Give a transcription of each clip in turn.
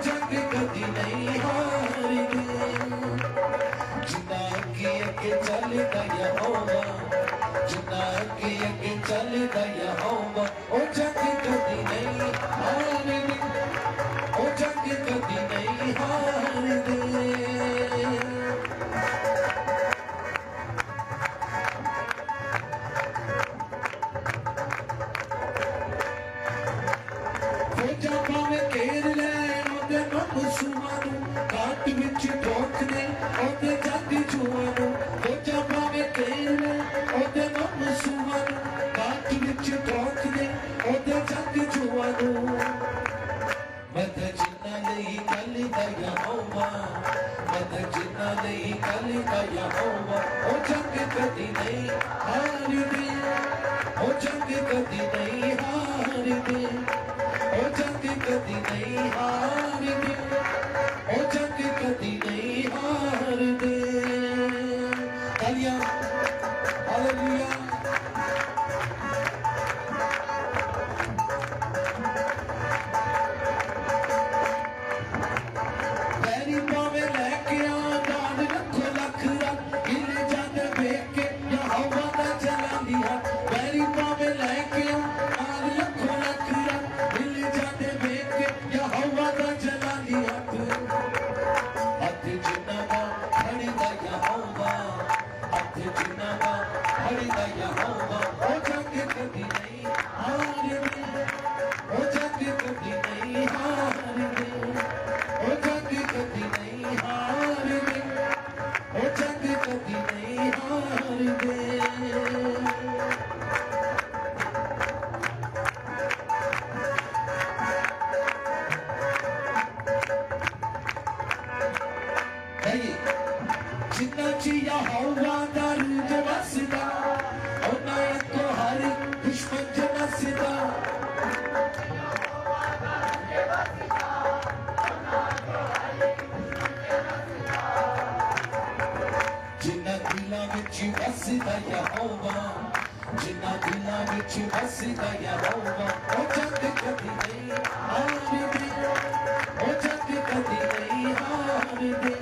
जंग कदी नहीं हारदे जिन्ना अगे चलदा यहोवा जिन्ना अगे चलदा यहोवा ओ जंग कदी नहीं हारदे ओ जंग कदी नहीं हारदे काट विच ठोकने ओदे जग जुआनू खोजा पावे केर ओदे मन सुवानू काट विच ठोकने ओदे जग जुआनू मद जिन्ना लई गल दा यहोवा मद जिन्ना लई गल दा यहोवा ओ जंग कदी नहीं हारदे ओ जंग कदी नहीं हारदे ओ जंग कदी नहीं हारदे ओ जंग कदी नहीं हारदे तालियां हालेलुया पैरी पावे लेके आ दान लखो लख रन हिल जाने वेख के यहोवा दा चलांदी है पैरी पावे लेके आ दान लखो लख रन हिल जाने वेख के यहोवा दा चलांदी है यहोवा ओ जंग कदी नहीं हारदे ओ जंग कदी नहीं हारदे ओ जंग कदी नहीं हारदे ओ जंग कदी नहीं हारदे जिन्ना च यहोवा दा रूह वसदा ओना को हर दुश्मन च नसदा जिन्ना दिलां विच वसदा यहोवा जिन्ना दिलां विच वसदा यहोवा ओ जंग कदी नहीं हारदे ओ जंग कदी नहीं हारदे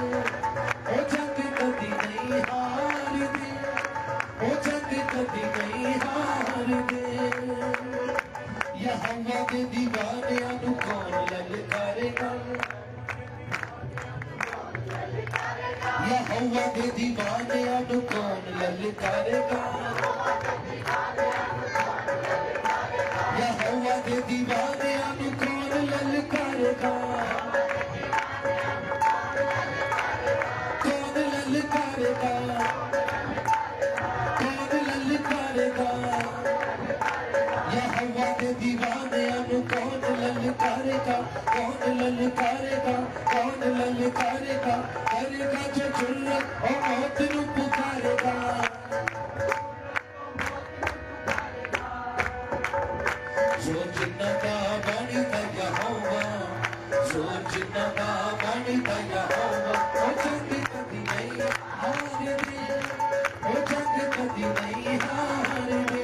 ओ जंग कदी नहीं हारदे ओ जंग कदी नहीं हारदे यहोवा दे दीवानियां नू कौन ललकारेगा यहोवा दे दीवानियां नू कौन ललकारेगा यहोवा दे दीवानियां नू कौन ललकारेगा कौन ललकारेगा कौन ललकारेगा यहोवा दे दीवानियां नू कौन ललकारेगा कौन ललकारेगा कौन ललकारेगा करेगा जो जुर्रत और मौत नू पुकारेगा जो जिन्ना दा बानी दा यहोवा जो जिन्ना दा बानी दा यहोवा ओ जंग कदी नहीं हारदे ओ जंग कदी नहीं हारदे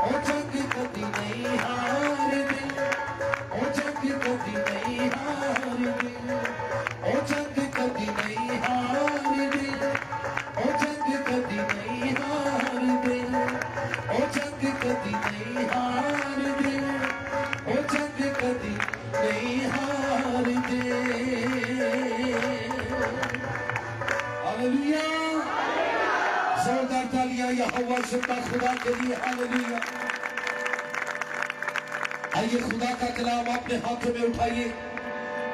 ओ जंग कदी नहीं हारदे ओ जंग कदी नहीं हारदे ओ जंग कदी नहीं हारदे ओ जंग कदी नहीं हारदे ओ जंग कदी नहीं हारदे ओ जंग कदी नहीं हारदे हालेलुया जोरदार तालियां यहोवा जिंदा खुदा के लिए हालेलुया आइए खुदा का कलाम अपने हाथों में उठाइए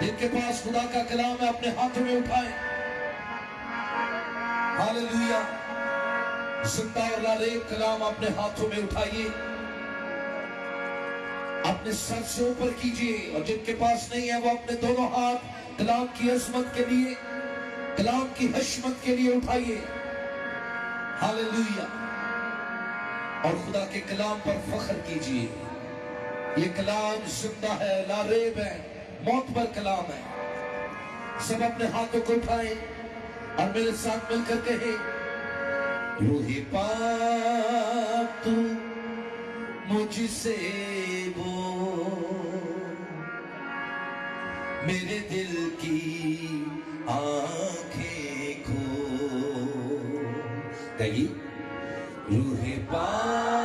जिनके पास खुदा का कलाम है अपने हाथों में उठाएं हालेलुया जिंदा और लालेब कलाम अपने हाथों में उठाइए अपने सर से ऊपर कीजिए और जिनके पास नहीं है वो अपने दोनों हाथ कलाम की अजमत के लिए कलाम की हशमत के लिए उठाइए हालेलुया और खुदा के कलाम पर फख्र कीजिए ये कलाम जिंदा है लारेब है मौत पर कलाम है सब अपने हाथों को उठाएं और मेरे साथ मिलकर कहें रूहे पाक तू मुझसे बोल मेरे दिल की आंखें खो गई रूह पाक